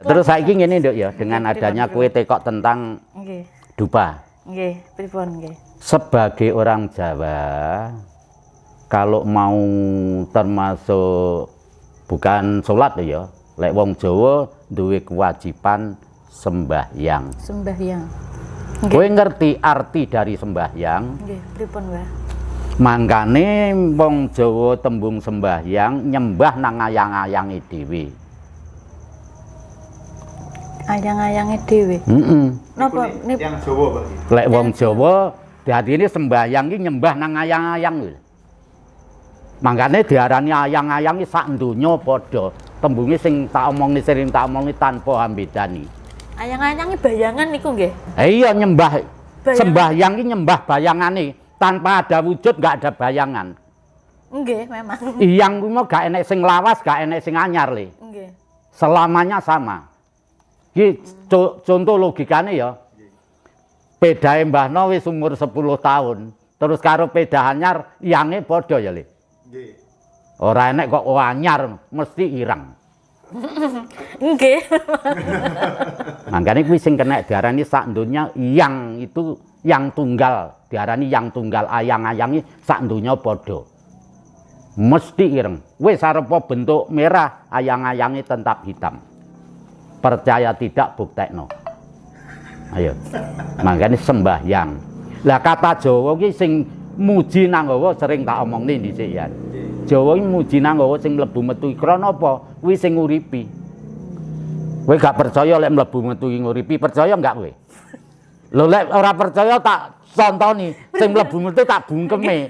Terus saiki ngene Nduk ya, dengan adanya kue tekok tentang dupa. Nggih, pripun nggih. Sebagai orang Jawa, kalau mau termasuk bukan sholat ya, lek wong Jawa duwe kewajiban sembahyang. Sembahyang. Kowe ngerti arti dari sembahyang? Nggih, pripun wae. Mangkane wong Jawa tembung sembahyang nyembah nang ayang-ayange dhewe. Ayang-ayange dhewe. Napa yang Jawa, Pak? Lek wong Jawa dadine sembahyang ki nyembah nang ayang-ayang lho. Mangkane diarani ayang-ayang ki sak donya padha. Tembunge sing tak omongi sering tak omongi tanpa ambedani. Ayang-ayange bayangan niku nggih. Iya nyembah. Bayangan. Sembahyang ki nyembah bayangane. Tanpa ada wujud nggak ada bayangan. Nggih, memang. Iyang kuwi mah gak enek sing lawas, gak enek sing anyar le. Nggih. Selamanya sama. Iki contoh logikane ya. Pedahe Mbahno wis umur 10 tahun. Terus karo pedah anyar iyange padha ya le. Nggih. Ora enek kok anyar mesti ireng. Nggih. Mangkane kuwi sing kena diarani sak donya yang itu yang tunggal, diarani yang tunggal ayang-ayangi sak donya padha. Mesti ireng. Wis arepa bentuk merah, ayang-ayangi tetap hitam. Percaya tidak buktekno. Ayo. Mangkane sembahyang. Lah kata Jawa ki sing muji Nanggawa sering tak omongne dhisik ya. Jawa ki muji Nanggawa sing mlebu metu krana apa? Kuwi sing nguripi. Kowe gak percaya lek mlebu metu ki nguripi, percaya enggak kowe? Lho lek ora percaya tak contoni, sing mlebu metu tak bungkeme.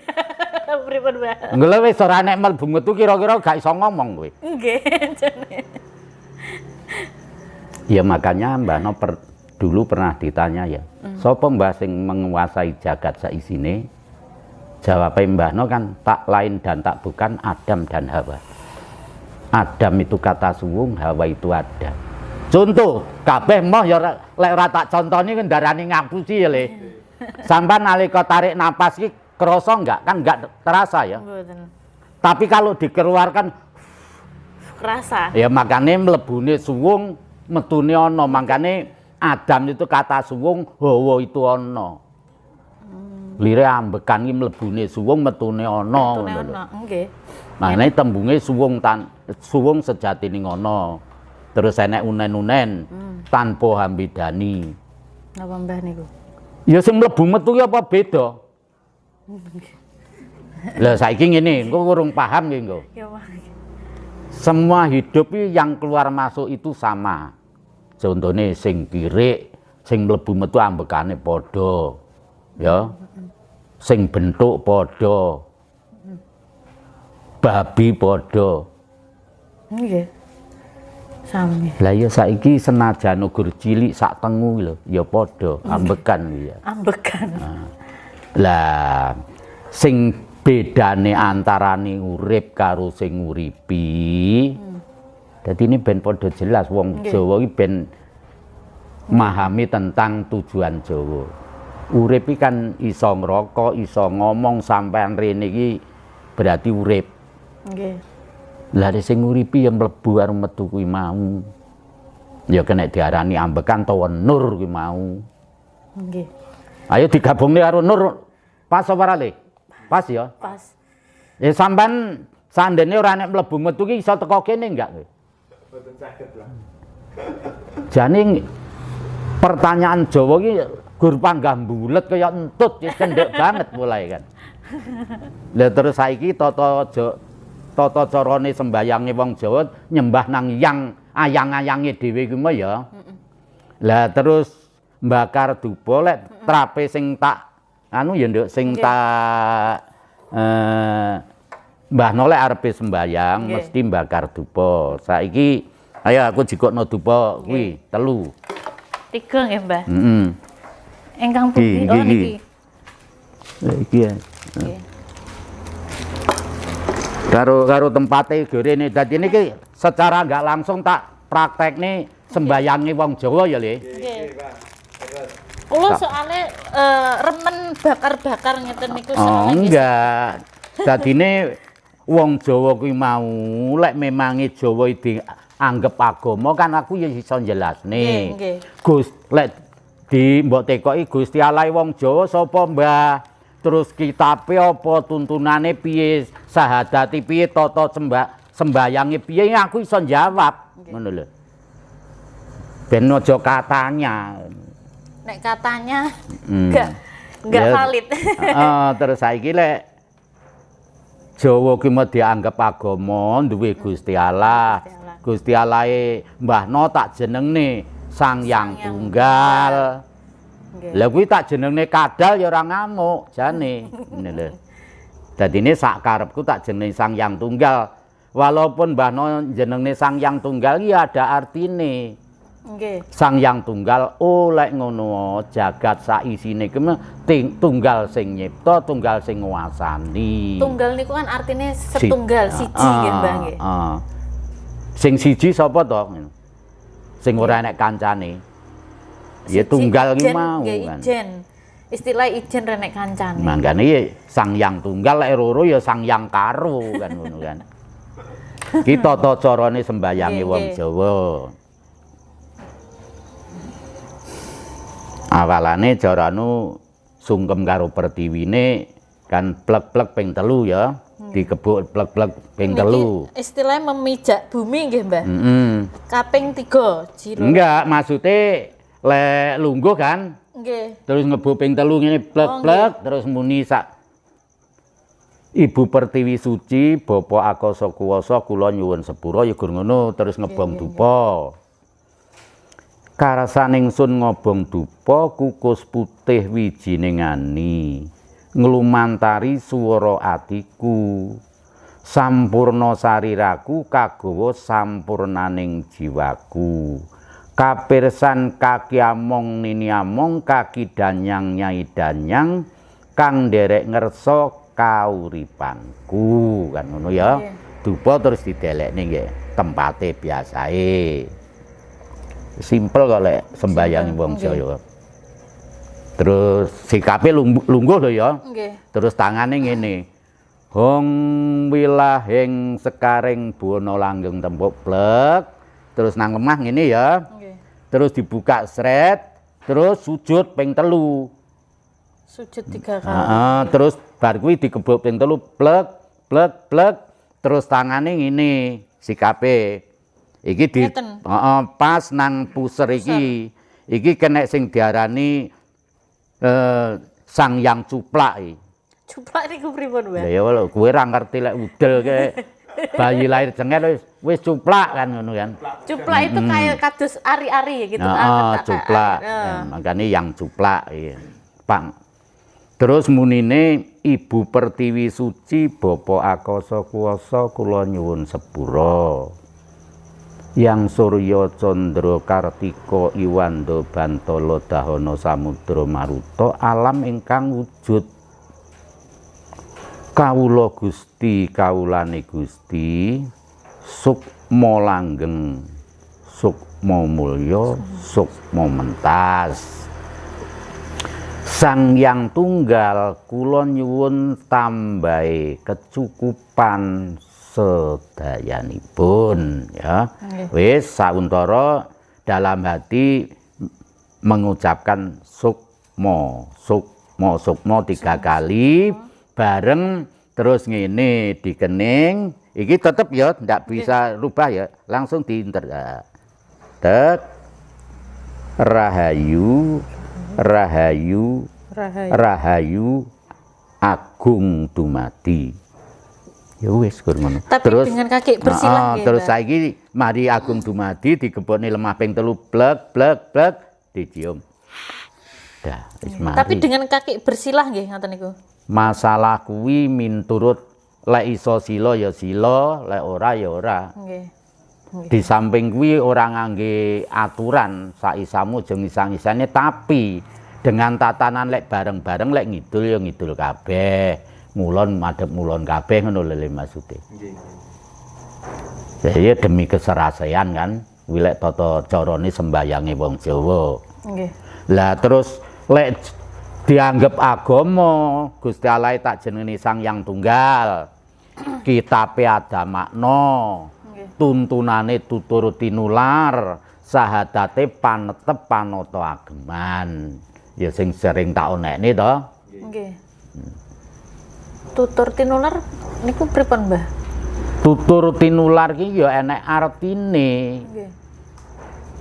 Pripun wae. Lho wis ora nek mlebu metu kira-kira gak iso ngomong kowe. Nggih, jane. Ya makanya Mbahno dulu pernah ditanya ya, sapa Mbah sing menguasai jagat saisine? Jawabnya Mbahno kan tak lain dan tak bukan Adam dan Hawa. Adam itu kata suwung, Hawa itu ada. Contoh, kabeh moh ya lek ora tak contoni kendarani ngapusi ya le. Sampai nalika tarik napas ki kerasa enggak? Kan enggak terasa ya. Mboten. Tapi kalau dikeluarkan Kerasa. ya makane mlebune suwung, metune ana. Makane Adam itu kata suwung, Hawa itu ana. Lire ambekan ki mlebune suwung, metune ana ngono lho. Nggih. Makane tembunge suwung sejatine ngono. Terus enek unen-unen tanpa hambidani. Napa Mbah niku? Ya sing mlebu metu ki apa beda? Lah saiki ngene, engko urung paham nggih engko. Ya Pak. Semua hidup yang keluar masuk itu sama. Contohnya sing kirik, sing mlebu metu ambekane padha. Ya. Sing bentuk padha. Babi padha. Nggih. Sami. Lah ya saiki senajan ugur cilik sak tengu lho, ya padha ambekan ya. Ambekan. Lah sing bedane antarane urip karo sing nguripi. Dadi ini ben padha jelas wong Jawa iki ben memahami tentang tujuan Jawa. Urip iki kan iso ngrokok, iso ngomong sampean rene iki berarti urip. Nggih. Lah sing nguripi ya mlebu karo metu kuwi mau. Ya kena diarani ambekan utawa nur kuwi mau. Nggih. Ayo digabungne karo nur. Pas apa ora le? Pas ya. Pas. Ya sampean sandene ora nek mlebu metu ki iso teko kene enggak kowe? Mboten saged lah. Jane pertanyaan Jawa ki gur panggah bulet kaya entut ya cendhek banget mulai kan. Lah terus saiki tata carane sembayange wong Jawa nyembah nang yang ayang-ayange dhewe kuwi mah ya. Lah terus mbakar dupa lek trape sing tak anu ya Nduk sing tak Mbahno lek arepe sembayang mesti mbakar dupa. Saiki ayo aku jikokno dupa kuwi 3. 3 nggih, Mbah. Heeh. Ingkang pundi? Oh niki. Iki ya. Nggih. Karo tempate gorene. Dadi niki secara enggak langsung tak praktekne sembayange wong Jawa ya, Le. Nggih. Kula soalnya remen bakar-bakar ngeten niku Oh, enggak. Dadine wong Jawa kuwi mau lek memangi Jawa dianggep agama kan aku ya iso jelasne. Nggih. Gus lek di mbok tekoki Gusti Allah wong Jawa sapa Mbah? Terus kitabe apa tuntunane piye? Sahadati piye? Tata sembayange piye? Aku iso jawab. Ngono lho. Ben aja katanya. Nek katanya enggak valid. Terus saiki lek Jawa ki mau dianggep agama duwe Gusti Allah. Gusti Allahe Mbahno tak jenengne Sang Hyang Tunggal. Lah kuwi tak jenengne kadal ya ora ngamuk jane. Ngene lho. Dadine sak karepku tak jenenge Sang Hyang Tunggal. Walaupun Mbahno jenengne Sang Hyang Tunggal ya ada artine. Nggih. Sang Hyang Tunggal lek ngono jagat sak isine ki tunggal sing nyipta, tunggal sing nguasani. Tunggal niku kan artine setunggal siji nggih Mbah nggih. Sing siji sapa to? Sing ora enek kancane. Ya tunggal ki mau kan. Ijen. Istilah ijen renek kancane. Mangkane ya Sang Hyang Tunggal lek loro ya Sang Hyang Karo kan ngono kan. Ki tata carane sembayange wong Jawa. Awalane jaranu sungkem karo pertiwine kan plek-plek ping 3 ya. Dikebuk plek-plek ping 3. Istilahnya memijak bumi nggih, Mbah. Kaping 3 jiro. Enggak, maksude lek lungguh kan. Nggih. Terus ngebuk ping 3 ngene plek-plek terus muni sak Ibu Pertiwi Suci, Bapa Akasa Kuwasa kula nyuwun sepura ya gur ngono terus ngebong dupa. Karasaning sun ngobong dupa kukus putih wijine ngani nglumantari swara atiku sampurna sariraku kagawa sampurnaning jiwaku kapirsan kaki among nini among kaki danyang nyai danyang kang nderek ngersa kauripanku kan ngono ya. Dupa terus didelekne nggih tempate biasae. Simpel kok lek sembayangi wong Jawa. Terus sikape lungguh lho ya. Terus tangane ngene. Hong wilahing sekaring buana langgeng tempuk plek. Terus nang lemah ngene ya. Terus dibuka sret, terus sujud ping 3. Sujud 3 kali. Terus bar kuwi dikebuk ping 3 plek plek plek. Terus tangane ngene sikape. Iki di pas nang puser iki. Iki kena sing diarani Sang Hyang Cuplak iki. Cuplak niku pripun, Mbah? Ya lho, kowe ora ngerti lek udel ke bayi lahir cenget wis cuplak kan ngono kan. Cuplak itu kayak kados ari-ari gitu. Cuplak. Makane yang cuplak iki. Pak. Terus munine Ibu Pertiwi Suci, Bapa Akasa Kuwasa kula nyuwun sepura. Yang Surya Candra Kartika Iwanda Bantala Dahana Samudra Maruta alam ingkang wujud kawula Gusti kawulane Gusti sukma langgeng sukma mulya sukma mentas Sang Hyang Tunggal kula nyuwun tambahi kecukupan sedayanipun ya. Wis sauntara dalam hati mengucapkan sukma 3 kali bareng terus ngene dikening iki tetep ya ndak bisa rubah ya langsung diinter tek rahayu rahayu rahayu agung dumadi. Ya wis gur ngono. Tapi terus, dengan kaki bersilah ya. Terus saiki mari agung dumadi digebokne lemah ping 3 blek blek blek dicium. Dah wis mari. Tapi dengan kaki bersilah nggih ngoten niku. Masalah kuwi minturut lek iso sila ya sila, lek ora ya ora. Nggih. Di samping kuwi ora ngangge aturan sak isamu jeung isang-isane tapi dengan tatanan lek bareng-bareng lek ngidul ya ngidul kabeh. Ngulon madhep ngulon kabeh ngono lho maksude. Nggih. Jadi demi keserasean kan, wilek tata carane sembayange wong Jawa. Nggih. Lah terus lek dianggep agama, Gusti Allah tak jenenge Sang Hyang Tunggal. kitabe adamakna tuntunane tutur tinular sahadate panetep panata ageman ya sing sering tak onekne to nggih tutur tinular niku pripun Mbah tutur tinular ki ya enek artine nggih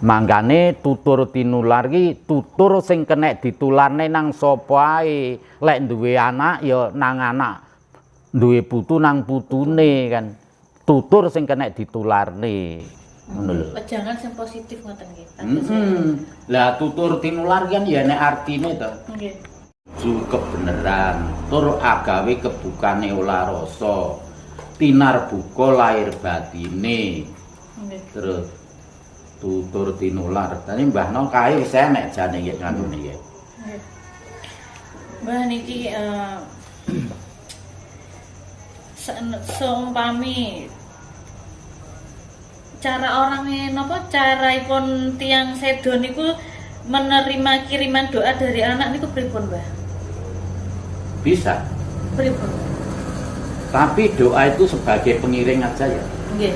mangkane tutur tinular ki tutur sing kenek ditularne nang sapa ae lek duwe anak ya nang anak duwe putu nang putune kan tutur sing kenek ditularne ngono lho jangan sing positif ngoten nggih lah tutur tinular kan ya enek artine to nggih kebenaran tur agawe kebukane olah rasa tinar buka lahir batine terus tutur tinular tadi Mbah No kae wis enek jane nggih ngene nggih Mbah niki seumpami cara orangnya napa caraipun tiang sedo niku menerima kiriman doa dari anak niku pripun Mbah bisa pripun tapi doa itu sebagai pengiring aja ya nggih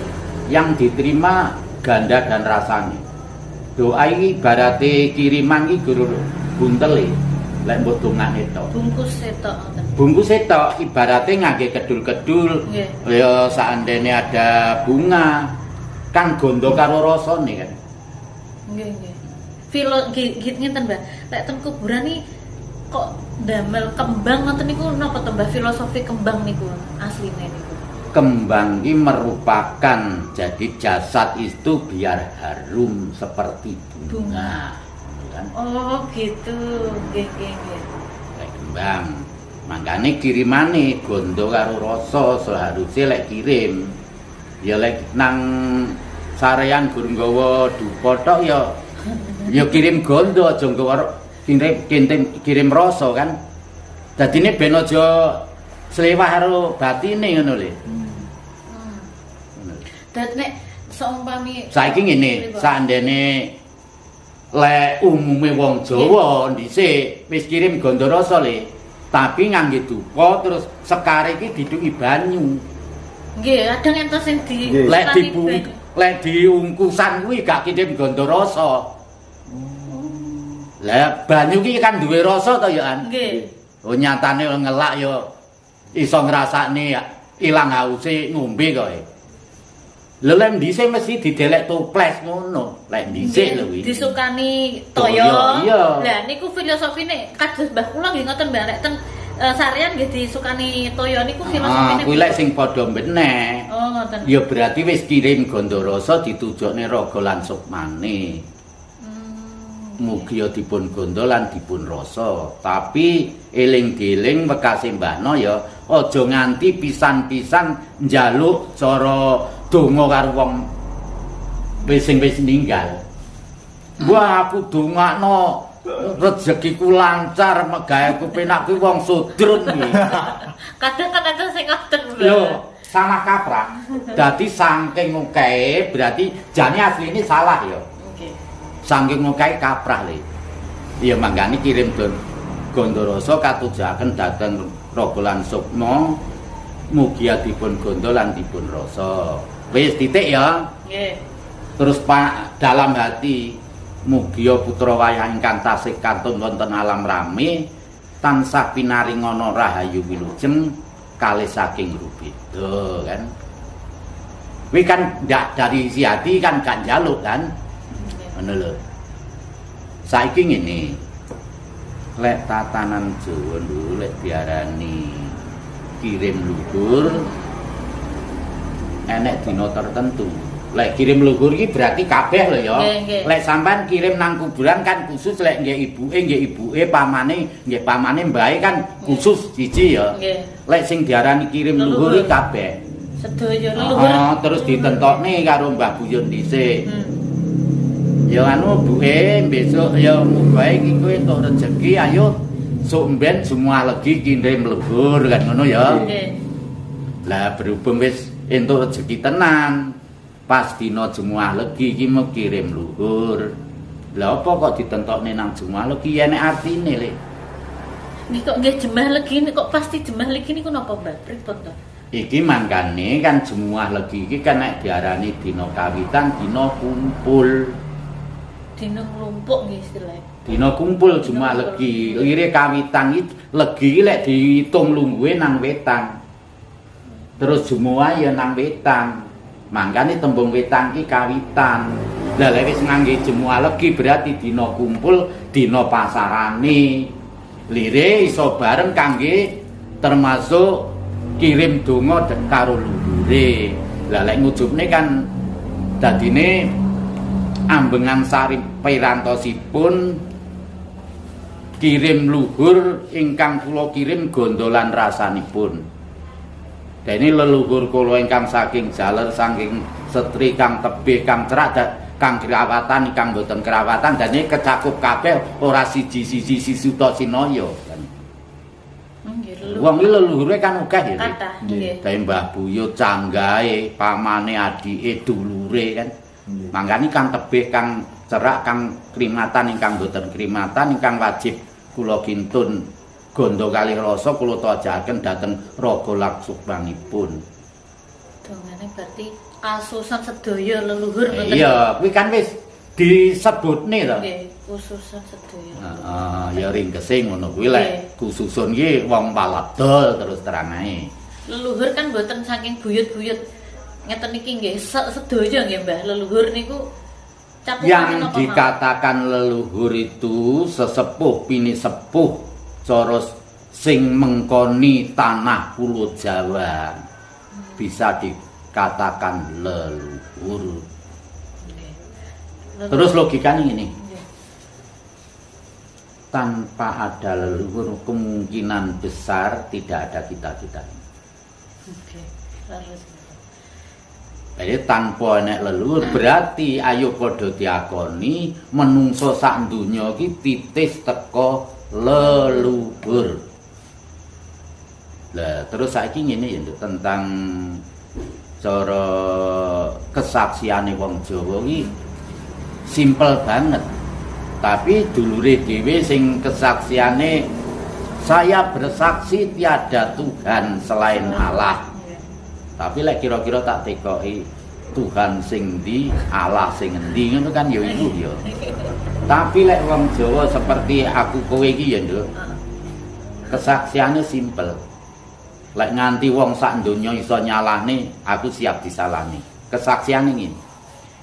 yang diterima ganda dan rasanya doa ini ibaratnya kiriman ini guru buntel lek mbok dongane to bungkus setok ibaratnya ngangge kedul-kedul ya seandainya ada bunga kan gondo karo rasane kan nggih nggih filo ngeten Mbah lek teng kuburan iki kok ndamel kembang ngoten niku napa to Mbah filosofi kembang niku asline niku kembang ini merupakan jadi jasad itu biar harum seperti bunga. Kan? Oh gitu, nggih. Lek kembang, makanya kirimane gondo karo rasa seharusnya lek kirim. Ya lek nang sarean gur nggawa dupa tok ya kirim gondo aja nggawa kirim rasa kan. Dadine ben aja slewah karo batine ngono lho. Dan nek seumpami saiki ngene, sakndene lek umume wong Jawa dhisik wis kirim gondo rasa le, tapi ngangge dupa terus sekare iki diduki banyu. Nggih, kadang enten sing di lek diungkusan kuwi gak kirim gondo rasa. Lah banyu ki kan duwe rasa to ya An? Nggih. Oh nyatane ngelak ya iso ngrasakne ilang hause ngombe kowe. Lha lek dhisik mesti didelek toples ngono. Lek dhisik lho kuwi. Disukani toya. Iya. Lah niku filosofine kados Mbah kula nggih ngoten Mbah nek teng sarean nggih disukani toya niku filosofine. Kuwi lek sing padha meneh. Oh ngoten. Ya berarti wis kirim gondo rasa ditujokne raga lan sukmane. Mugi ya dipun gondo lan dipun rasa. Tapi eling-eling wekase Mbah No ya aja nganti pisan-pisan njaluk cara donga karo wong wis ninggal. Wah aku dongakno rezekiku lancar, megaweku penak kuwi wong sudrun iki. Kadang kan ada sing ngoten. Lho, salah kaprah. Dadi saking akeh berarti jane asline salah ya. Nggih. Saking akeh kaprah le. Ya mangkane kirim gondo rasa katujaken dhateng raga lan sukma mugi dipun gondo lan dipun rasa. Wis titik ya. Nggih. Terus Pak dalam hati mugi putra wayah ingkang tasih kantun wonten alam rame tansah pinaringana rahayu wilujeng kalih saking rubeda kan. Kuwi kan ndak dari isi hati kan gak njaluk kan. Ngono lho. Saiki ngene. Lek tatanan Jawa lho lek diarani kirim luhur enek dina tertentu. Lek kirim luhur iki berarti kabeh lho ya. Lek sampean kirim nang kuburan kan khusus lek nggih ibuke pamane nggih pamane mbahe kan khusus siji ya. Lek sing diarani kirim luhur iki kabeh. Sedaya leluhur. Terus ditentokne karo Mbah Buyun dhisik. Ya anu buke besok ya muga iki kowe entuk rezeki ayo sok mben semua legi kirim luhur kan ngono ya. Nggih. Lah berhubung wis entuk rezeki tenan pas dina Jumat legi iki mau kirim luhur. Lah apa kok ditentokne nang Jumat legi enek artine le. Niki kok nggih jemah legi kok pasti jemah legi niku napa Mbak? Pripun to? Iki mangkane kan Jemuah Legi iki kan nek diarani dina kawitan, dina kumpul. Dina nglumpuk nggih istilahnya. Dina kumpul Jemuah Legi. Lire kawitan iki Legi iki lek diitung lungguhe nang wetan. Terus Jemuah ya nang wetan. Mangkane tembung wetan iki kawitan. Lah lek wis ngangge Jemuah Legi berarti dina kumpul, dina pasarane. Lire iso bareng kangge termasuk kirim donga karo luhure. Lah lek ngujubne kan dadine ambengan sari pirantosipun kirim luhur ingkang kula kirim gondolan rasanipun. Dene leluhur kula ingkang saking jaler saking setri kang tebih kang cerak kang kerawatan ingkang boten kerawatan dene kecakup kabeh ora siji-siji Sisuta Sinaya. Wong iki leluhure kan akeh ya. Kathah nggih. Dene Mbah Buyut, canggahe, pamane, adike, dulure kan. Mangkane kang tebih, kang cerak, kang krimatan ingkang boten krimatan ingkang wajib kula kintun gondo kalih rasa kula tajaken dhateng raga laksukmanipun. Dongane berarti kasusan sedaya leluhur mboten. Iya, kuwi kan wis disebutne to. Nggih, khususan sedaya. Heeh, ya ringkese ngono kuwi lek khususun iki wong paladol terus terang ae. Leluhur kan mboten saking buyut-buyut ngeten iki nggih sedaya nggih Mbah. Leluhur niku cakupan Yang napa, dikatakan leluhur itu sesepuh pinisepuh cara sing mengkoni tanah Pulo Jawa. Bisa dikatakan leluhur. Terus logikanya ini. Tanpa ada leluhur kemungkinan besar tidak ada kita-kita. Oke. Terus. Jadi tanpa enek leluhur berarti ayo padha diakoni menungso sak donya iki titis teka leluhur. Lah terus saiki ngene ya tentang cara kesaksiane wong Jawa iki simpel banget. Tapi dulure dhewe sing kesaksiane saya bersaksi tiada Tuhan selain Allah. Tapi lek kira-kira tak tekoki Tuhan sing ndi, Allah sing endi ngono kan ya iku ya. Tapi lek wong Jawa seperti aku kowe iki ya, Nduk. Kesaksiane simpel. Lek nganti wong sak donya iso nyalahne, aku siap disalahne. Kesaksiane ngene.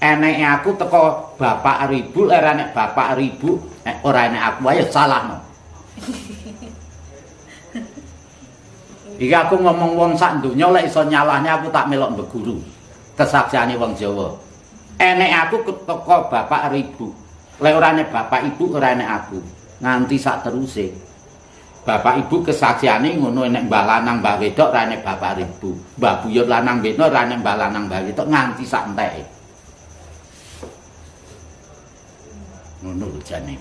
Eneke aku teko bapak ribu, ora enek bapak ribu, ora enek aku ayo salahno. Iki aku ngomong wong sak donya lek iso nyalahne aku tak melok mbeguru. Kesaksiane wong Jawa. Enek aku teko bapak ribu. Lek ora enek bapak ibu ora enek aku. Nganti sak teruse. Bapak ibu kesaksiane ngono enek mbah lanang mbah wedok ora enek bapak ribu. Mbah buyut lanang wedok ora enek mbah lanang mbah wedok nganti sak enteke. Ngono lho jane.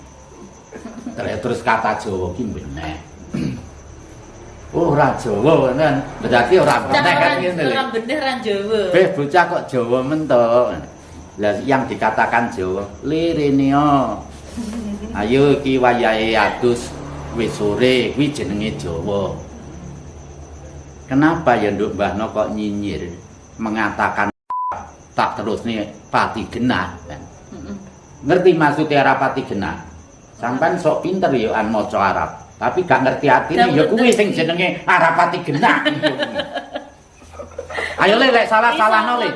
Terus kata Jawa ki bener. Oh, ora Jawa kan. Berarti ora bener kan ngene lho. Ora bener ra Jawa. Bocah kok Jawa men to. Lah yang dikatakan Jawa, lirene ayo iki wayahe adus wis sore kuwi jenenge Jawa. Kenapa ya Nduk Mbahno kok nyinyir mengatakan tak terusne pati genah kan? Ngerti maksudnya rapati genah? Sampeyan sok pinter ya an maca Arab. Tapi gak ngerti artine ya kuwi sing jenenge arapati genah. Ayo lek salah-salahno le.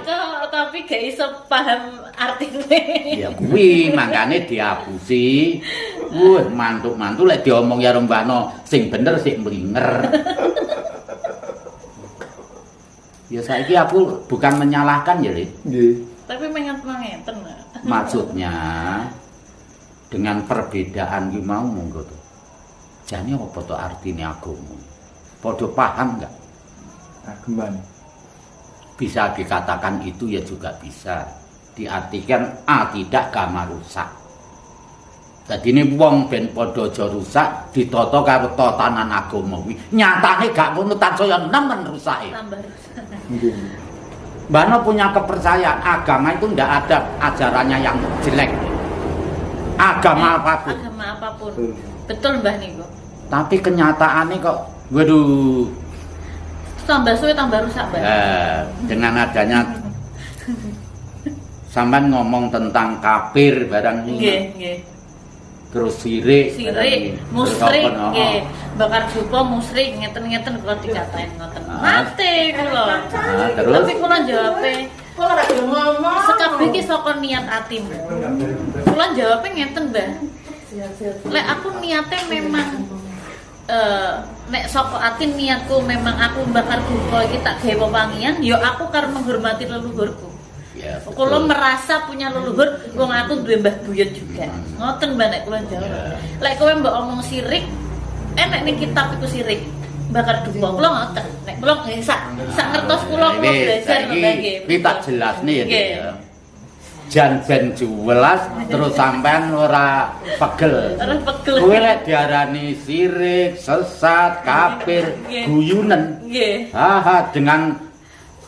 Tapi gak iso paham artine. Ya kuwi mangkane diapusi. Mantuk-mantuk lek diomong ya Mbahno sing bener sik mlinger. Ya saiki aku bukan menyalahkan ya, Le. Nggih. Tapi mengeten. Maksudnya dengan perbedaan ki mau monggo to. Jane apa to artine agama? Padha paham enggak? Ageman. Bisa dikatakan itu ya juga bisa. Diartikan tidak gama rusak. Jadi ini wong ben padha aja rusak ditata karo tatanan agama kuwi. Nyatane gak ngono tansaya nemen rusake. Tambah rusak. Nggih. Mbahno punya kepercayaan agama itu ndak ada ajarannya yang jelek. Agama apapun. Agama apapun. Betul Mbah niku. Tapi kenyataannya kok waduh tambah suwe tambah rusak, Mbak. Dengan adanya sampean ngomong tentang kafir barang ini. Nggih. Terus sirik, musyrik, nggih. Bakar dupa musyrik ngeten-ngeten kula dikatain ngoten. Mate kula. Terus Tapi kula jawabe kula ora ngomong. Sekabeh iki saka niat ati. Kula jawabe ngeten, Mbah. Lek aku niate memang nek saka ati niatku memang aku bakar dupa iki tak gawe pewangian, ya aku karep menghormati leluhurku. ya, Kula merasa punya leluhur, wong aku duwe mbah buyut juga. Ngoten Mbak nek kula jawab. Lek kowe mbok omong sirik, nek ning kitab iku sirik. Bakar dupa kula ngoten. Nek kula sak ngertos kula belajar nggih. Iki tak jelasne ya. Jan ben jelas terus sampean ora pegel. Ora pegel. Kowe lek diarani sirik, sesat, kafir, guyunen. Nggih. Haha dengan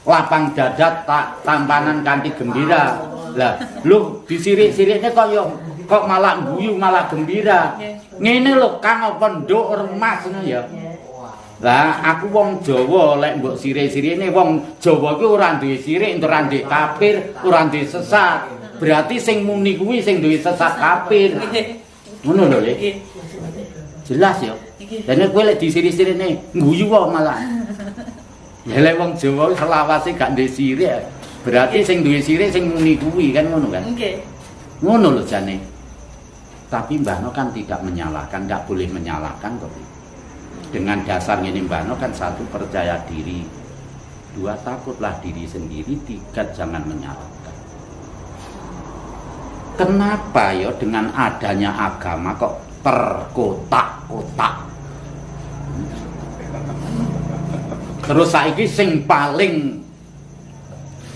lapang dada tak tampanan kanthi gembira. Lah, lu disirik-sirikne kok malah guyu malah gembira. Ngene lho Kang apa nduk remas ngono ya. Lah aku wong Jawa lek mbok sirik-sirikne wong Jawa ki ora duwe sirik, ora duwe kafir, ora duwe sesat. Berarti sing muni kuwi sing duwe sesat kafir. Ngono lho, Lek. Jelas ya. Dene kowe lek disirik-sirikne guyu kok malah. Lek wong Jawa selawase gak duwe sirik, berarti sing duwe sirik sing muni kuwi kan ngono kan? Nggih. Ngono lho jane. Tapi Mbah No kan tidak menyalahkan, enggak boleh menyalahkan kok. Dengan dasar ini Mbah No kan satu percaya diri, dua takutlah diri sendiri, tiga jangan menyalahkan. Kenapa ya dengan adanya agama kok terkotak-kotak? Terus saiki sing paling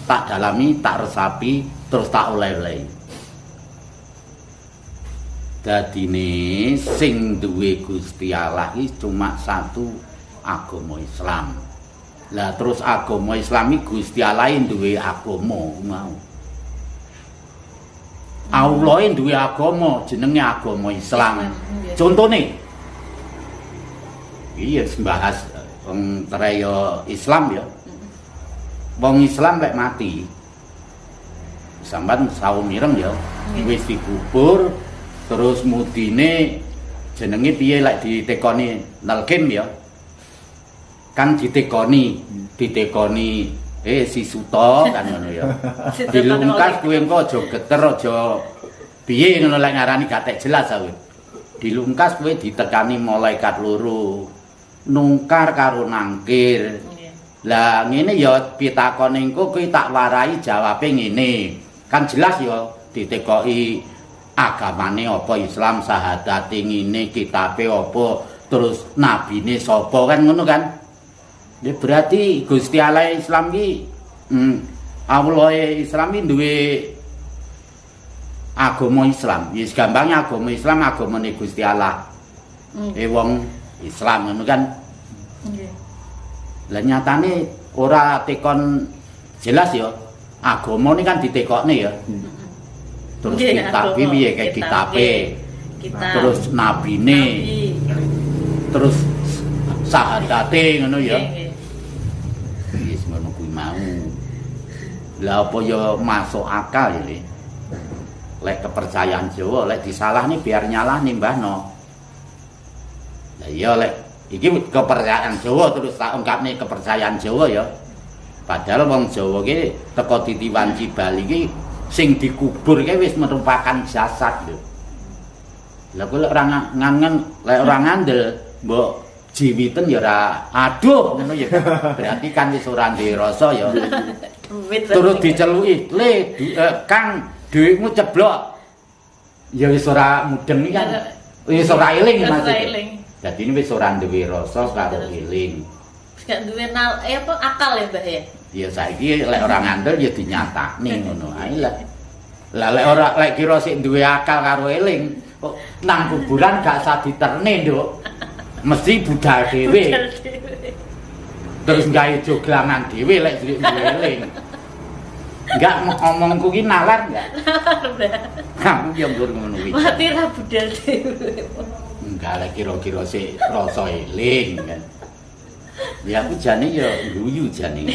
tak dalami, tak resapi, terus tak oleh-oleh. Dadine sing duwe Gusti Allah iki cuma satu agama Islam. Lah terus agama Islam iki Gusti Allah duwe agama mau. Allah duwe agama jenenge agama Islam. Contone iya bahas wong traya Islam ya. Wong Islam lek mati sampean sawu mireng ya wis dikubur terus mudine jenenge piye lek ditekoni nelkim ya. Kan ditekoni si Suto kan ngono ya. Dilungkas kowe engko aja geter aja piye ngono lek ngarani gatek jelas aku. Dilungkas kowe ditekani malaikat loro. Nungkar karo nangkir. Lah ngene ya pitakone engko kowe tak warai jawabe ngene. Kan jelas ya ditekoki agamane apa Islam sahadate ngene kitabe apa terus nabine sapa kan ngono kan. Ya berarti Gusti Allah Islam ki Allah Islam iki duwe agama Islam. Ya gampange agama Islam agamane Gusti Allah. Wong Islam ngono kan. Nggih. Lah nyatane ora tekon jelas ya. Agama ini kan ditekokne ya. Terus kitab piye kayak kitabe. Terus nabine. Terus sahadate ngono ya. Wis ngono kuwi mau. Lah apa ya masuk akal ya, Le? Lek kepercayaan Jawa lek disalahne biar nyalahne Mbah No. Lah iya lek iki kepercayaan Jawa terus tak ungkapne kepercayaan Jawa ya. Padahal wong Jawa ki teko titiwan Cibali ki sing dikubur ki wis merupakan jasad lho. Lah kok lek ora ngangen, lek ora ngandel mbok jiwiten ya ora aduh ngono ya. Berarti kan wis ora duwe rasa ya. Terus diceluki, "Le, Kang, dhuwitmu ceblok." Ya wis ora mudeng iki kan. Wis ora eling maksudnya. Dadi ini wis ora duwe rasa karo eling. Wis gak duwe apa akal ya, Mbah ya. Ya saiki lek ora ngandel ya dinyatakne ngono ae lah. Lah lek ora lek kira sik duwe akal karo eling, kok nang kuburan gak usah diterne, Nduk. Mesti budal dhewe. Terus gawe joglangan dhewe lek duwe eling. Enggak ngomongku ki nalar enggak? Nalar, Mbah. Kamu yo ngur ngono kuwi. Mati ra budal dhewe. Enggak lek kira-kira sik rasa eling kan. Ya aku jane ya guyu jane.